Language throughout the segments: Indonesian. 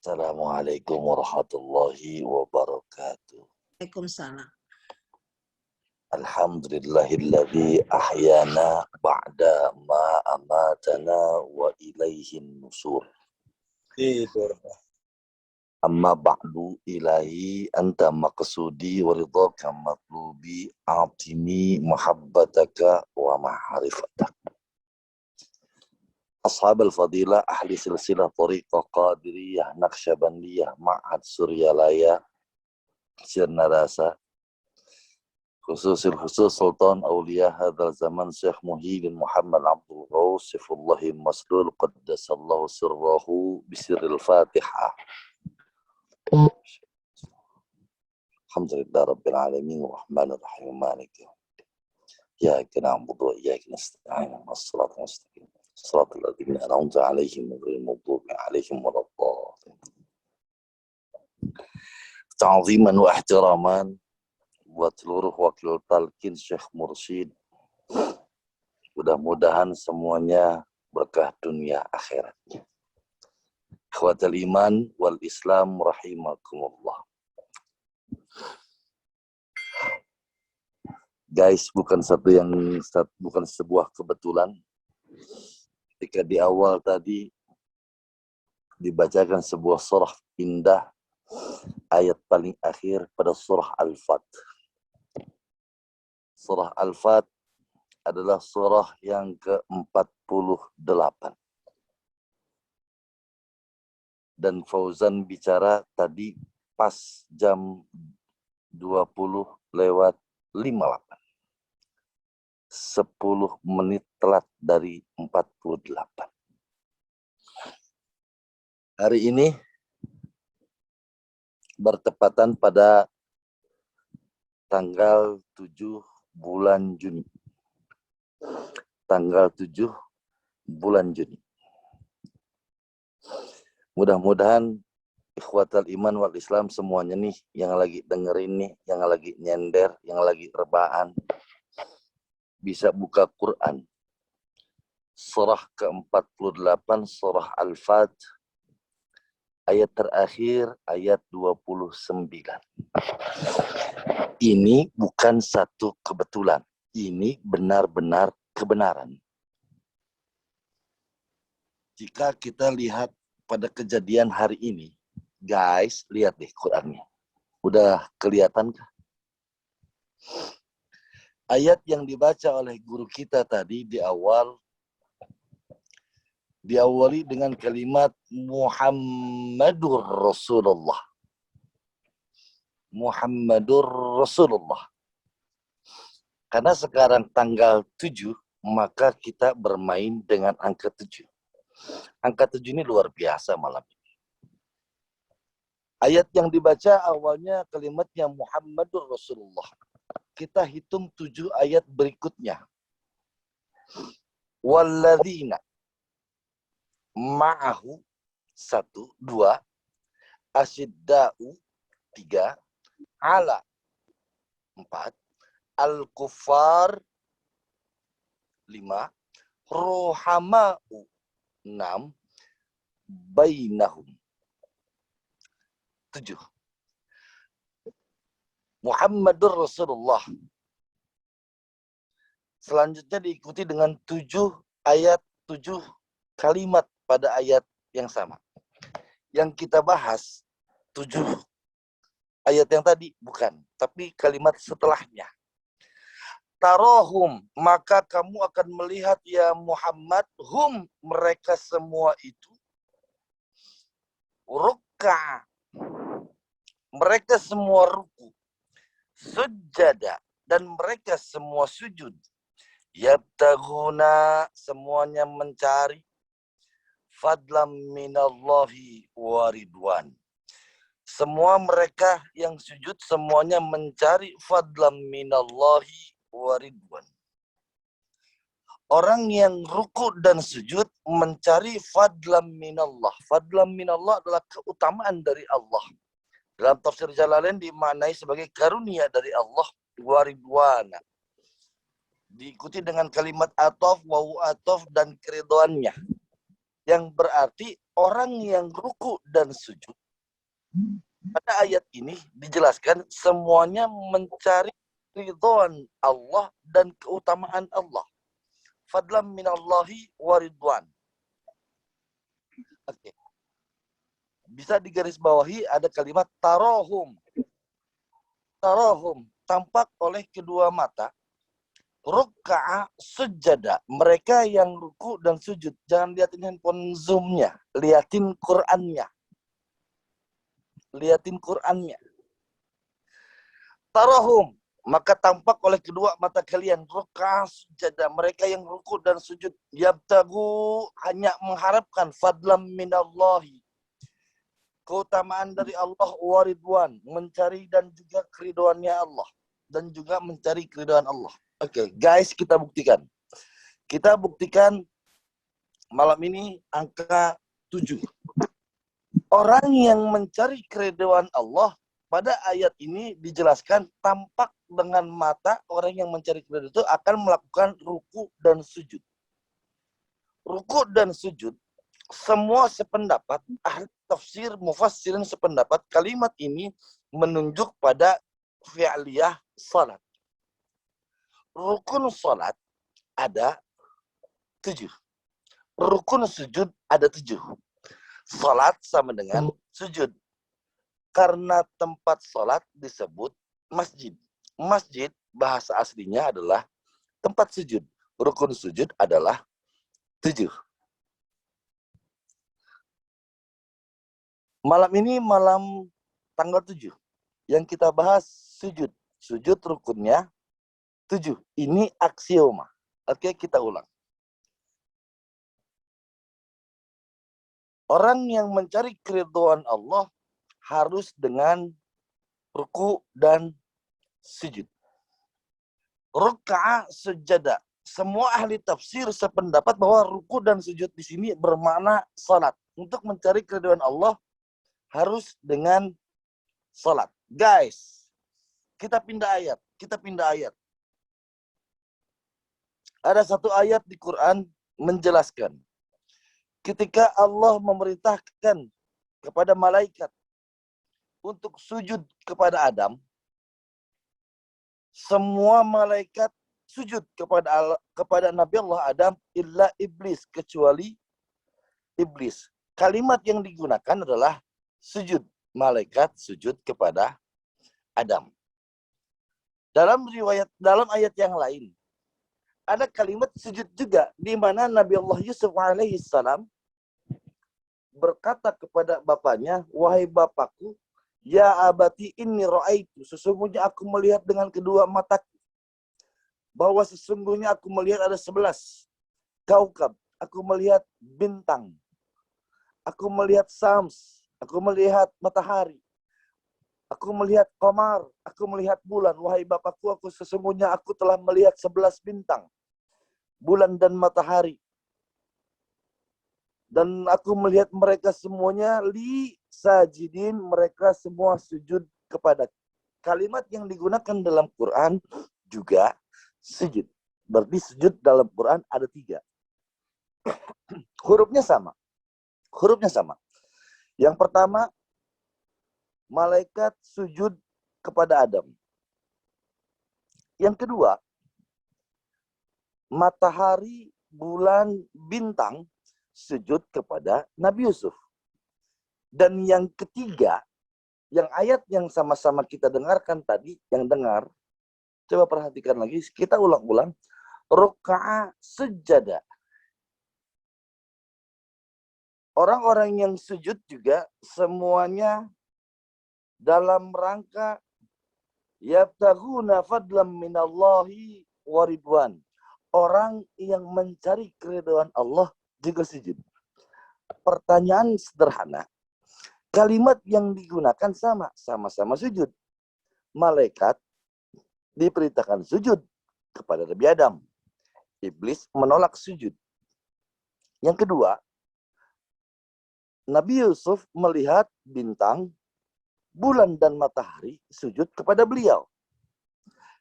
Assalamualaikum warahmatullahi wabarakatuh. Waalaikumsalam. Alhamdulillahilladzi ahyana ba'da ma amatana wa ilaihin nusur. Amma ba'du ilahi anta maqsudi wa ridhaka matlubi a'tini muhabbataka wa ma'rifatak. Ashab al-fadilah ahli silsilah tariqah qadiriyah naqsyabandiyah ma'had suryalaya sirna rasa khusus Sultan Aulia hadzal zaman Syekh Muhyiddin Muhammad Abdul Ghaus Saifullahi Maslul qaddasallahu sirrahu bisirril Fatihah. Alhamdulillah rabbil alamin rahmanir rahim maliki iyyaka na'budu wa iyyaka nasta'in was-siratal mustaqim siratal ladzina an'amta 'alaihim ghairil maghdubi 'alaihim waladdallin. Ta'ziman wa ihtiraman buat seluruh wakil talqin Syekh Mursyid. Mudah-mudahan semuanya berkah dunia akhiratnya. Ikhwatal iman wal Islam rahimakumullah. Guys, bukan sebuah kebetulan ketika di awal tadi dibacakan sebuah surah indah, ayat paling akhir pada surah Al-Fat. Surah Al-Fat adalah surah yang ke-48. Dan Fauzan bicara tadi pas jam 20:58. 10 menit telat dari 48. Hari ini bertepatan pada tanggal 7 bulan Juni. Tanggal 7 bulan Juni. Mudah-mudahan ikhwatal iman wal Islam semuanya nih, yang lagi dengerin nih, yang lagi nyender, yang lagi rebahan, bisa buka Quran. Surah ke-48, surah Al-Fat, ayat terakhir, ayat 29. Ini bukan satu kebetulan. Ini benar-benar kebenaran. Jika kita lihat pada kejadian hari ini, guys, lihat deh Qurannya. Udah kelihatan kah? Ayat yang dibaca oleh guru kita tadi di awal, diawali dengan kalimat Muhammadur Rasulullah. Muhammadur Rasulullah. Karena sekarang tanggal 7, maka kita bermain dengan angka 7. Angka 7 ini luar biasa malam ini. Ayat yang dibaca awalnya kalimatnya Muhammadur Rasulullah. Kita hitung 7 ayat berikutnya. Walladzina ma'ahu 1, 2, asyidda'u 3, ala 4, al-kuffar 5, rohama'u 6, bainahum 7. Muhammadur Rasulullah. Selanjutnya diikuti dengan 7 ayat, 7 kalimat pada ayat yang sama. Yang kita bahas 7 ayat yang tadi bukan, tapi kalimat setelahnya. Tarohum, maka kamu akan melihat ya Muhammad, hum, mereka semua itu, rukka, mereka semua ruku, sujada, dan mereka semua sujud, yabtaguna, semuanya mencari, fadlam minallahi waridwan. Semua mereka yang sujud semuanya mencari fadlam minallahi waridwan. Orang yang ruku dan sujud mencari fadlam minallah. Fadlam minallah adalah keutamaan dari Allah. Dalam tafsir Jalalain dimaknai sebagai karunia dari Allah, waridwana. Diikuti dengan kalimat atof, wawu atof, dan keridhoannya. Yang berarti orang yang ruku dan sujud. Pada ayat ini dijelaskan semuanya mencari ridwan Allah dan keutamaan Allah. Fadlam minallahi waridwan. Oke. Bisa digarisbawahi ada kalimat tarohum. Tarohum, tampak oleh kedua mata. Ruk'a sujada, mereka yang ruku dan sujud. Jangan liatin handphone zoomnya, liatin Qur'annya. Liatin Qur'annya. Tarohum, maka tampak oleh kedua mata kalian. Ruk'a sujada, mereka yang ruku dan sujud. Yabtagu, hanya mengharapkan fadlam minallahi. Keutamaan dari Allah waridwan, mencari dan juga keriduannya Allah. Dan juga mencari keriduan Allah. Oke, guys, kita buktikan. Kita buktikan malam ini angka 7. Orang yang mencari keriduan Allah, pada ayat ini dijelaskan tampak dengan mata orang yang mencari keriduan itu akan melakukan ruku dan sujud. Ruku dan sujud, semua sependapat, ahli tafsir, mufassirin sependapat, kalimat ini menunjuk pada fi'liyah salat. Rukun salat ada 7. Rukun sujud ada 7. Salat sama dengan sujud. Karena tempat salat disebut masjid. Masjid bahasa aslinya adalah tempat sujud. Rukun sujud adalah 7. Malam ini malam tanggal 7. Yang kita bahas sujud. Sujud rukunnya 7. Ini aksioma. Oke, kita ulang. Orang yang mencari keridhaan Allah harus dengan ruku dan sujud. Ruk'a sujada. Semua ahli tafsir sependapat bahwa ruku dan sujud di sini bermakna salat. Untuk mencari keridhaan Allah harus dengan salat. Guys, kita pindah ayat. Ada satu ayat di Quran menjelaskan. Ketika Allah memerintahkan kepada malaikat untuk sujud kepada Adam, semua malaikat sujud kepada Nabi Allah Adam illa iblis, kecuali iblis. Kalimat yang digunakan adalah sujud. Malaikat sujud kepada Adam. Dalam ayat yang lain ada kalimat sujud juga di mana Nabi Allah Yusuf alaihissalam berkata kepada bapaknya, wahai bapakku, ya abati inni ra'aitu, sesungguhnya aku melihat dengan kedua mataku bahwa sesungguhnya aku melihat ada 11 kaukab, aku melihat bintang, aku melihat Syams, aku melihat matahari, aku melihat qamar, aku melihat bulan. Wahai bapakku, sesungguhnya aku telah melihat 11 bintang, bulan dan matahari. Dan aku melihat mereka semuanya li sajidin, mereka semua sujud kepada. Kalimat yang digunakan dalam Quran juga sujud. Berarti sujud dalam Quran ada 3. Hurufnya sama. Yang pertama, malaikat sujud kepada Adam. Yang kedua, matahari, bulan, bintang sujud kepada Nabi Yusuf. Dan yang ketiga, yang ayat yang sama-sama kita dengarkan tadi, yang dengar, coba perhatikan lagi, kita ulang-ulang. Ruk'a sujada. Orang-orang yang sujud juga semuanya dalam rangka yabtaghuna fadlam minallahi waridwan. Orang yang mencari keridhaan Allah juga sujud. Pertanyaan sederhana. Kalimat yang digunakan sama-sama sujud. Malaikat diperintahkan sujud kepada Nabi Adam. Iblis menolak sujud. Yang kedua, Nabi Yusuf melihat bintang, bulan dan matahari sujud kepada beliau.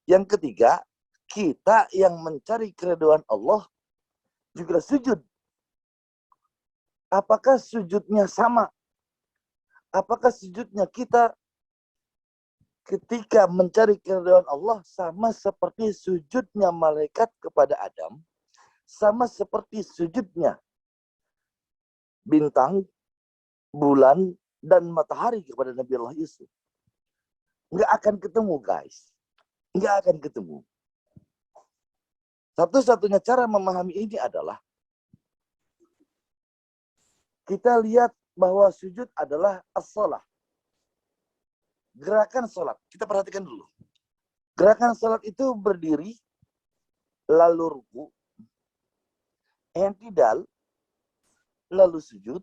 Yang ketiga, kita yang mencari keridhaan Allah juga sujud Apakah sujudnya sama? Apakah sujudnya kita ketika mencari keridhaan Allah sama seperti sujudnya malaikat kepada Adam, sama seperti sujudnya bintang, bulan, dan matahari kepada Nabi Allah Yusuf? Nggak akan ketemu, guys. Nggak akan ketemu. Satu-satunya cara memahami ini adalah kita lihat bahwa sujud adalah as-shalah. Gerakan sholat. Kita perhatikan dulu. Gerakan sholat itu berdiri, lalu ruku, i'tidal, lalu sujud,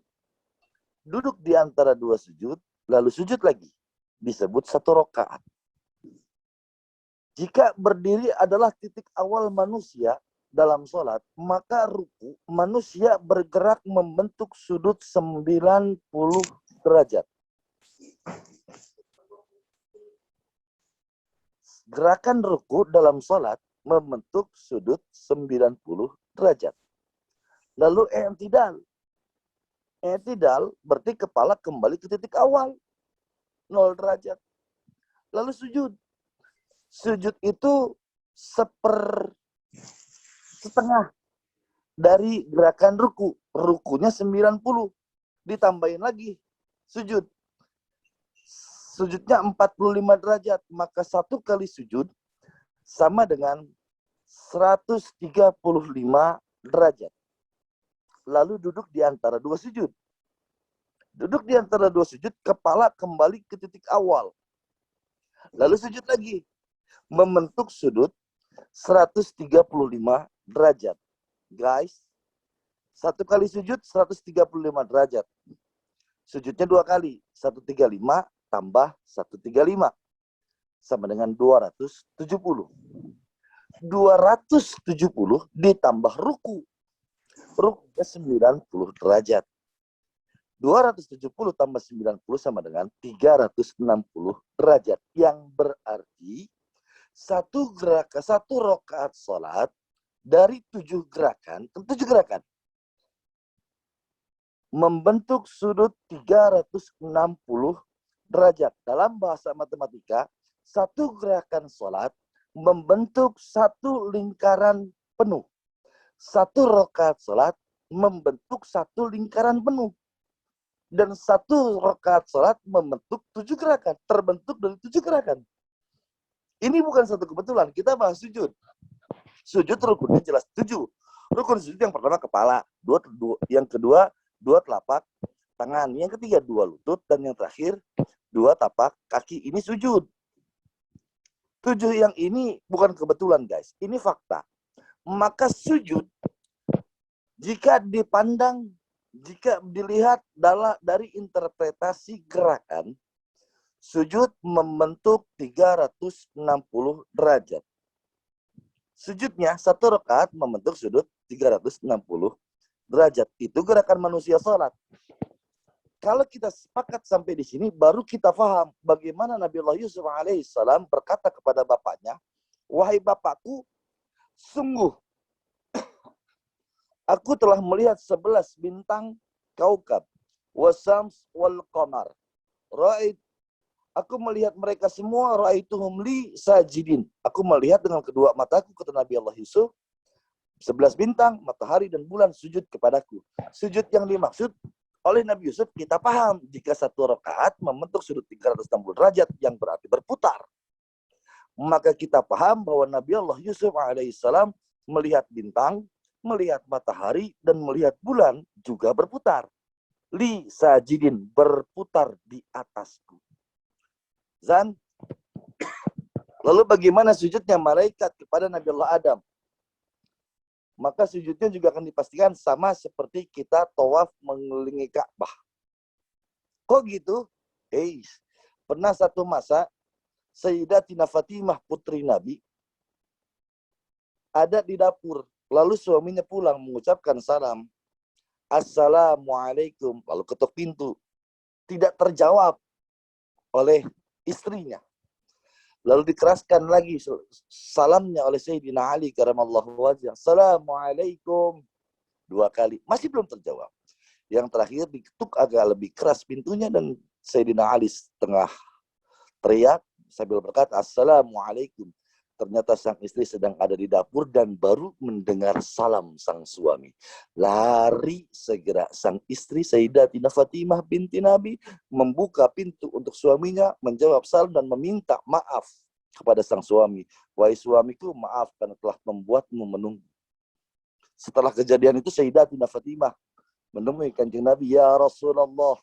duduk di antara dua sujud, lalu sujud lagi. Disebut satu rakaat. Jika berdiri adalah titik awal manusia dalam sholat, maka ruku manusia bergerak membentuk sudut 90 derajat. Gerakan ruku dalam sholat membentuk sudut 90 derajat. Lalu i'tidal. I'tidal berarti kepala kembali ke titik awal. 0 derajat. Lalu sujud. Sujud itu setengah dari gerakan ruku. Rukunya 90. Ditambahin lagi sujud. Sujudnya 45 derajat. Maka satu kali sujud sama dengan 135 derajat. Lalu duduk di antara dua sujud. Duduk di antara dua sujud, kepala kembali ke titik awal. Lalu sujud lagi. Membentuk sudut 135 derajat. Guys, satu kali sujud 135 derajat. Sujudnya dua kali. 135 tambah 135. Sama dengan 270. 270 ditambah ruku. Rukunya 90 derajat. 270 tambah 90 sama dengan 360 derajat. Yang berarti satu rakaat sholat dari 7 gerakan membentuk sudut 360 derajat. Dalam bahasa matematika, satu gerakan sholat membentuk satu lingkaran penuh. Satu rakaat sholat membentuk satu lingkaran penuh. Dan satu rakaat sholat membentuk 7 gerakan. Terbentuk dari 7 gerakan. Ini bukan satu kebetulan. Kita bahas sujud. Sujud rukunnya jelas 7. Rukun sujud yang pertama kepala. Yang kedua, 2 telapak tangan. Yang ketiga, 2 lutut. Dan yang terakhir, 2 tapak kaki. Ini sujud. 7 yang ini bukan kebetulan, guys. Ini fakta. Maka sujud, jika dilihat dari interpretasi gerakan, sujud membentuk 360 derajat. Sujudnya satu rakaat membentuk sudut 360 derajat. Itu gerakan manusia sholat. Kalau kita sepakat sampai di sini, baru kita paham bagaimana Nabi Allah Yusuf alaihissalam berkata kepada bapaknya, wahai bapakku, sungguh aku telah melihat 11 bintang kaukab, wasams wal qamar. Aku melihat mereka semua, ra'aituhum li sajidin. Aku melihat dengan kedua mataku, kata Nabi Allah Yusuf, 11 bintang, matahari dan bulan sujud kepadaku. Sujud yang dimaksud oleh Nabi Yusuf, kita paham jika satu rakaat membentuk sudut 360 derajat yang berarti berputar. Maka kita paham bahwa Nabi Allah Yusuf alaihissalam melihat bintang, melihat matahari, dan melihat bulan juga berputar. Li sajidin, berputar di atasku. Zan, lalu bagaimana sujudnya malaikat kepada Nabi Allah Adam? Maka sujudnya juga akan dipastikan sama seperti kita tawaf mengelilingi Ka'bah. Kok gitu? Pernah satu masa Sayyidatina Fatimah putri Nabi ada di dapur. Lalu suaminya pulang mengucapkan salam. Assalamualaikum. Lalu ketuk pintu. Tidak terjawab oleh istrinya. Lalu dikeraskan lagi salamnya oleh Sayyidina Ali karamallahu wajhah. Assalamualaikum. 2 kali. Masih belum terjawab. Yang terakhir diketuk agak lebih keras pintunya dan Sayyidina Ali tengah teriak sambil berkata, "Assalamualaikum." Ternyata sang istri sedang ada di dapur dan baru mendengar salam sang suami. Lari segera sang istri Sayyidatina Fatimah binti Nabi membuka pintu untuk suaminya, menjawab salam dan meminta maaf kepada sang suami. "Wahai suamiku, maaf karena telah membuatmu menunggu." Setelah kejadian itu Sayyidatina Fatimah menemui Kanjeng Nabi, "Ya Rasulullah,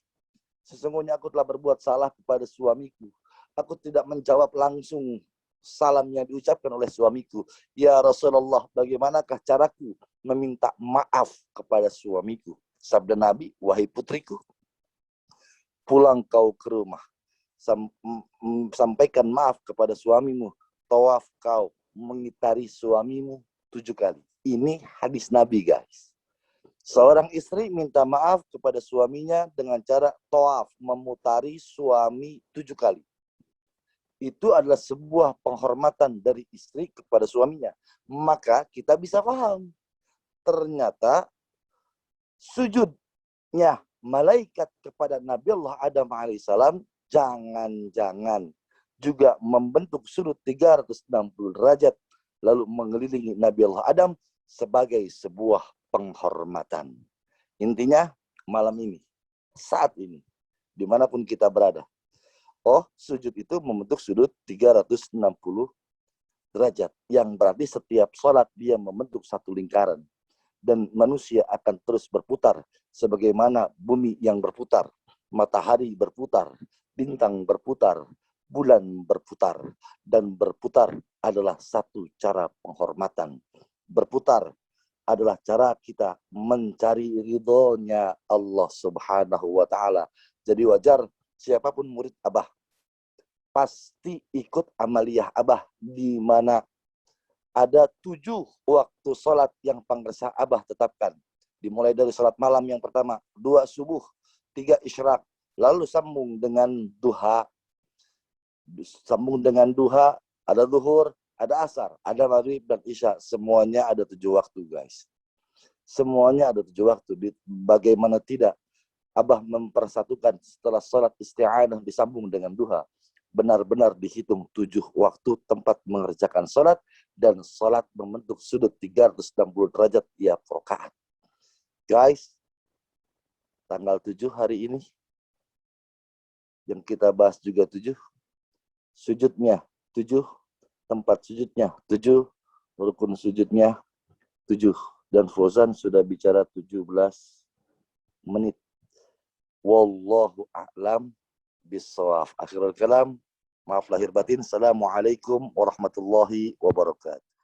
sesungguhnya aku telah berbuat salah kepada suamiku. Aku tidak menjawab langsung salam yang diucapkan oleh suamiku. Ya Rasulullah, bagaimanakah caraku meminta maaf kepada suamiku?" Sabda Nabi, "Wahai putriku, pulang kau ke rumah. Sampaikan maaf kepada suamimu. Tawaf kau mengitari suamimu 7 kali." Ini hadis Nabi, guys. Seorang istri minta maaf kepada suaminya dengan cara tawaf, memutari suami 7 kali. Itu adalah sebuah penghormatan dari istri kepada suaminya. Maka kita bisa paham. Ternyata sujudnya malaikat kepada Nabi Allah Adam alaihissalam jangan-jangan juga membentuk sudut 360 derajat lalu mengelilingi Nabi Allah Adam sebagai sebuah penghormatan. Intinya malam ini, saat ini, dimanapun kita berada, sujud itu membentuk sudut 360 derajat, yang berarti setiap sholat dia membentuk satu lingkaran. Dan manusia akan terus berputar, sebagaimana bumi yang berputar, matahari berputar, bintang berputar, bulan berputar, dan berputar adalah satu cara penghormatan. Berputar adalah cara kita mencari ridhonya Allah Subhanahu wa Ta'ala. Jadi wajar siapapun murid Abah pasti ikut amaliyah Abah, di mana ada 7 waktu sholat yang pangresa Abah tetapkan. Dimulai dari sholat malam yang pertama, 2 subuh, 3 isyraq, lalu sambung dengan duha. Sambung dengan duha, ada zuhur, ada asar, ada maghrib dan isya. Semuanya ada 7 waktu, guys. Semuanya ada 7 waktu. Bagaimana tidak, Abah mempersatukan setelah sholat isti'anah disambung dengan duha. Benar-benar dihitung 7 waktu tempat mengerjakan sholat, dan sholat membentuk sudut 360 derajat tiap rakaat. Guys, tanggal 7 hari ini, yang kita bahas juga 7, sujudnya 7, tempat sujudnya 7, rukun sujudnya 7. Dan Fauzan sudah bicara 17 menit. Wallahu a'lam bissawab. Akhirul kalam, maaf lahir batin. Assalamualaikum warahmatullahi wabarakatuh.